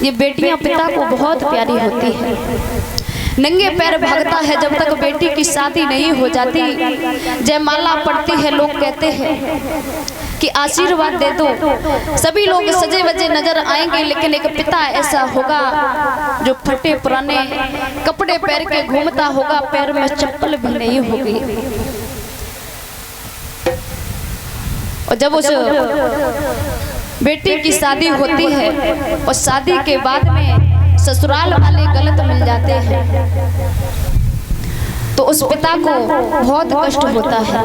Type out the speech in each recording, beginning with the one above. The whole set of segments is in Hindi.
ये बेटियां पिता को बहुत प्यारी होती है। नंगे पैर भागता है जब तक बेटी की शादी नहीं हो जाती। जयमाला पड़ती है, लोग कहते हैं कि आशीर्वाद दे दो। सभी लोग सजे वजे नजर आएंगे, लेकिन एक पिता ऐसा होगा जो फटे पुराने कपड़े पहन के घूमता होगा, पैर में चप्पल भी नहीं होगी। और जब उस बेटी की शादी होती है और शादी के बाद में ससुराल वाले गलत मिल जाते हैं तो उस पिता को बहुत कष्ट होता है।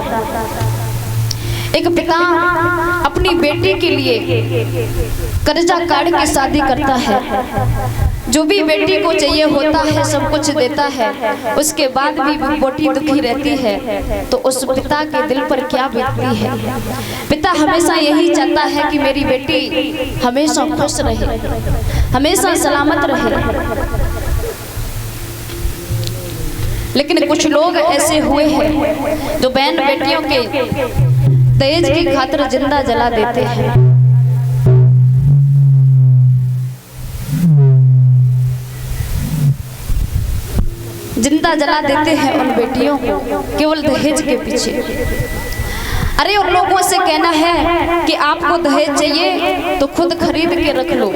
एक पिता अपनी बेटी के लिए कर्जा काट के शादी करता है, जो भी बेटी को चाहिए होता है सब कुछ देता है, उसके बाद भी बेटी दुखी रहती है तो उस पिता के दिल पर क्या बीतती है। पिता हमेशा यही चाहता है कि मेरी बेटी हमेशा खुश रहे, हमेशा सलामत रहे। लेकिन कुछ लोग ऐसे हुए हैं जो बहन बेटियों के दहेज की खातिर जिंदा जला देते हैं। जिंदा जला देते हैं उन बेटियों को केवल दहेज के पीछे। अरे उन लोगों से कहना है कि आपको दहेज चाहिए तो खुद खरीद के रख लो,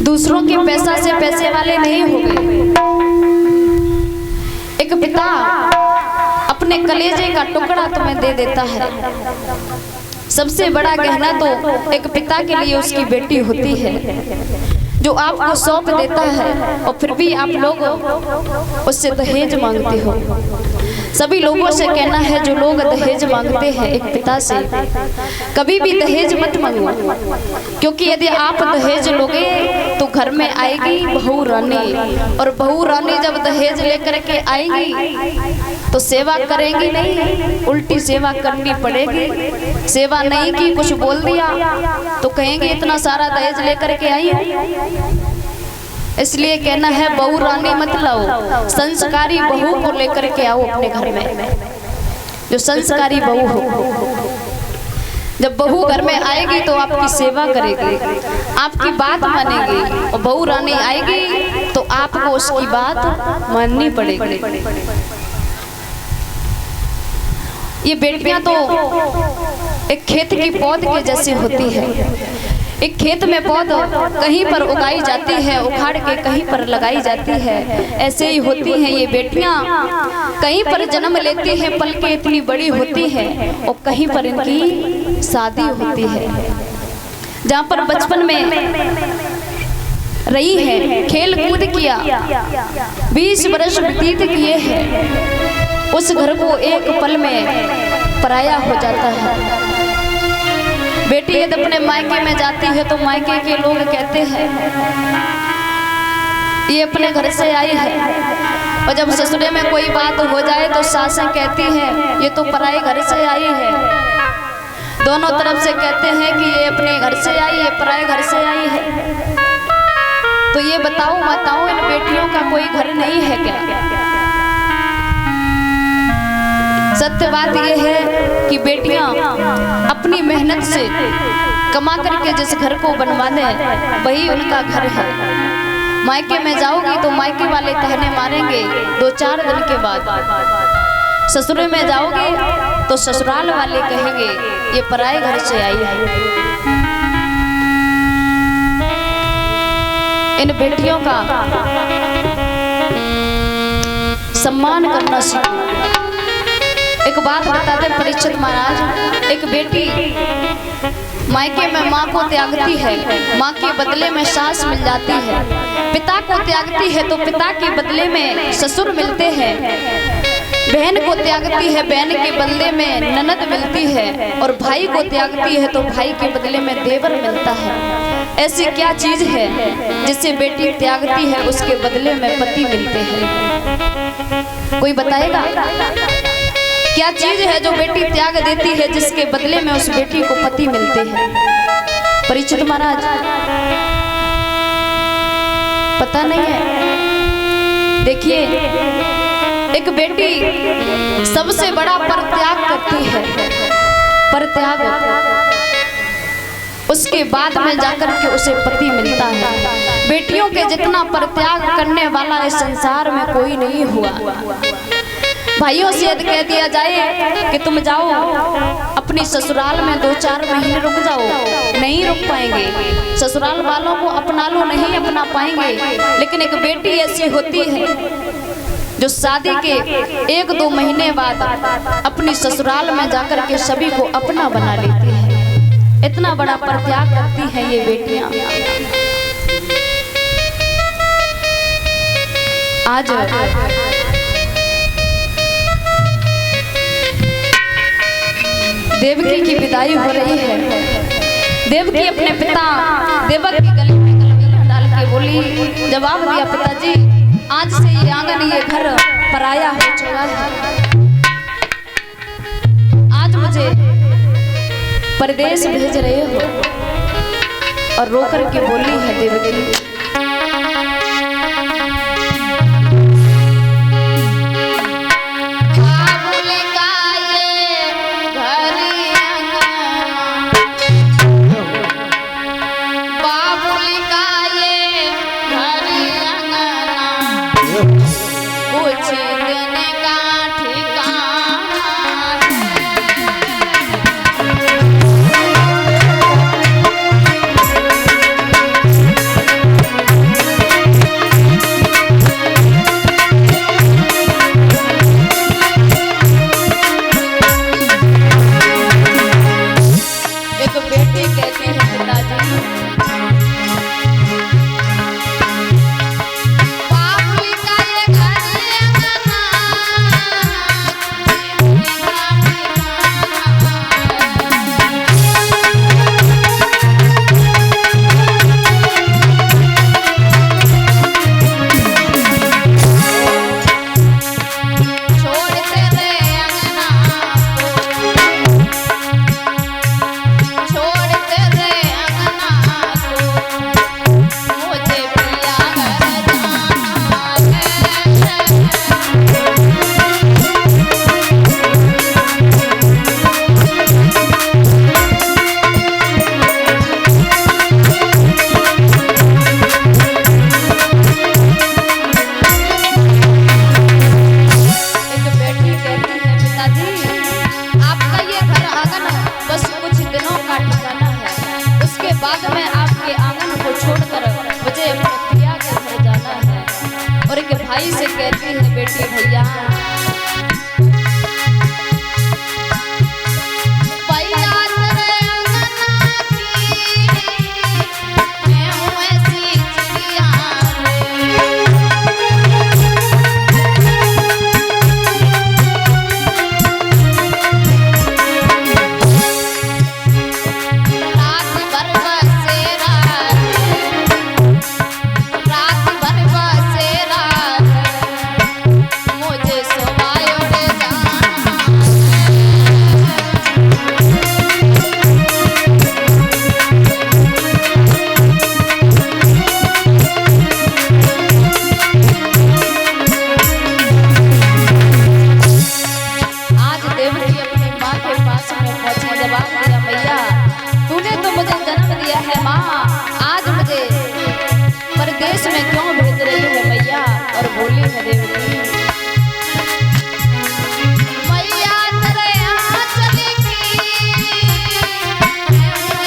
दूसरों के पैसा से पैसे वाले नहीं हो गए। एक पिता अपने कलेजे का टुकड़ा तुम्हें दे देता है। सबसे बड़ा गहना तो एक पिता के लिए उसकी बेटी होती है, जो आपको सौंप देता है और फिर भी आप लोग उससे दहेज मांगते हो। सभी लोगों से कहना है जो लोग दहेज मांगते हैं एक पिता से, कभी भी दहेज मत मांगो, क्योंकि यदि आप दहेज लोगे तो घर में आएगी बहू रानी, और बहू रानी जब दहेज लेकर के आएगी तो सेवा करेंगी नहीं, उल्टी सेवा करनी पड़ेगी। सेवा नहीं की, कुछ बोल दिया तो कहेंगे इतना सारा दहेज लेकर के आई है। इसलिए कहना है बहू रानी मत लाओ, संस्कारी बहू को लेकर के आओ अपने घर में, जो संस्कारी बहू हो। जब बहू घर में आएगी तो आपकी सेवा करेगी, आपकी बात मानेगी, और बहू रानी आएगी तो आपको उसकी बात माननी पड़ेगी। ये बेटियां तो एक खेत की पौध के जैसी होती है। एक खेत में पौध कहीं पर उगाई जाती है, उखाड़ के कहीं पर लगाई जाती है, ऐसे ही होती हैं ये बेटियां। कहीं पर जन्म लेती हैं, पल के इतनी बड़ी होती है, और कहीं पर इनकी शादी होती है। जहाँ पर बचपन में रही है, खेल कूद किया, 20 वर्ष व्यतीत किए हैं, उस घर को एक पल में पराया हो जाता है। बेटी यदि अपने मायके में जाती है तो मायके के लोग कहते हैं ये अपने घर से आई है, और जब ससुरे में कोई बात हो जाए तो सासें कहती है ये तो पराए घर से आई है। दोनों तरफ से कहते हैं कि ये अपने घर से आई है, पराए घर से आई है। तो ये बताओ माताओं, इन बेटियों का कोई घर नहीं है क्या? सत्य बात यह है कि बेटियां अपनी मेहनत से कमा करके जिस घर को बनवा दें वही उनका घर है। मायके में जाओगी तो मायके वाले ताने मारेंगे 2-4 दिन के बाद। ससुरे में जाओगे तो ससुराल वाले कहेंगे ये पराए घर से आई है। इन बेटियों का सम्मान करना सीखो। एक बात बताते परीक्षित महाराज, एक बेटी मायके में माँ को त्यागती है, माँ के बदले में सास मिल जाती है। पिता को त्यागती है तो पिता के बदले में ससुर मिलते हैं। बहन को त्यागती है, बहन के बदले में ननद मिलती है, और भाई को त्यागती है तो भाई के बदले में देवर मिलता है। ऐसी क्या चीज है जिसे बेटी त्यागती है उसके बदले में पति मिलते हैं? कोई बताएगा क्या चीज है जो बेटी त्याग देती है जिसके बदले में उस बेटी को पति मिलते हैं? परीक्षित महाराज पता नहीं है। देखिए, एक बेटी सबसे बड़ा परित्याग करती है। परित्याग उसके बाद में जाकर के उसे पति मिलता है। बेटियों के जितना परित्याग करने वाला इस संसार में कोई नहीं हुआ। भाइयों से यदि कह दिया जाए कि तुम जाओ अपनी ससुराल में 2-4 महीने रुक जाओ, नहीं रुक पाएंगे। ससुराल वालों को अपना लो, नहीं अपना पाएंगे। लेकिन एक बेटी ऐसी होती है जो शादी के 1-2 महीने बाद अपनी ससुराल में जाकर के सभी को अपना बना लेती है। इतना बड़ा परित्याग करती हैं ये बेटियां। आज देवकी की विदाई हो रही है। देवकी अपने पिता देवक के गले में कलगी डाल के बोली, जवाब दिया, पिताजी आज से ये आंगन, ये घर पराया हो चुका है। आज मुझे परदेश भेज रहे हो। और रोकर के बोली है देवकी, बाद में आपके आंगन को छोड़कर मुझे अपने पिया के घर जाना है। और एक भाई से कहती है, बेटी भैया परदेश में क्यों भेज रही है मैया। और बोली है देवकी, मैया तेरे यहाँ चलेगी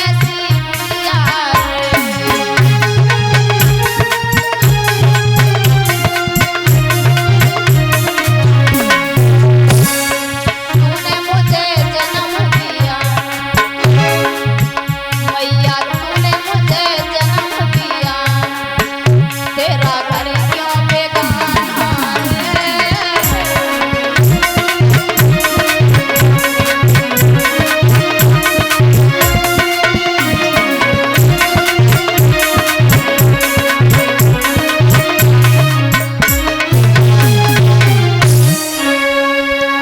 ऐसी पिया तूने मुझे जन्म दिया, मैया तूने मुझे जन्म दिया, तेरा घर क्यों बेगाना है।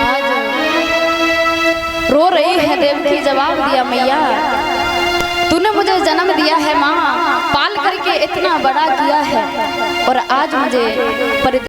आज रो रही है देवकी, जवाब दिया, मैया तूने मुझे जन्म दिया है माँ, पाल करके इतना बड़ा किया है और आज मुझे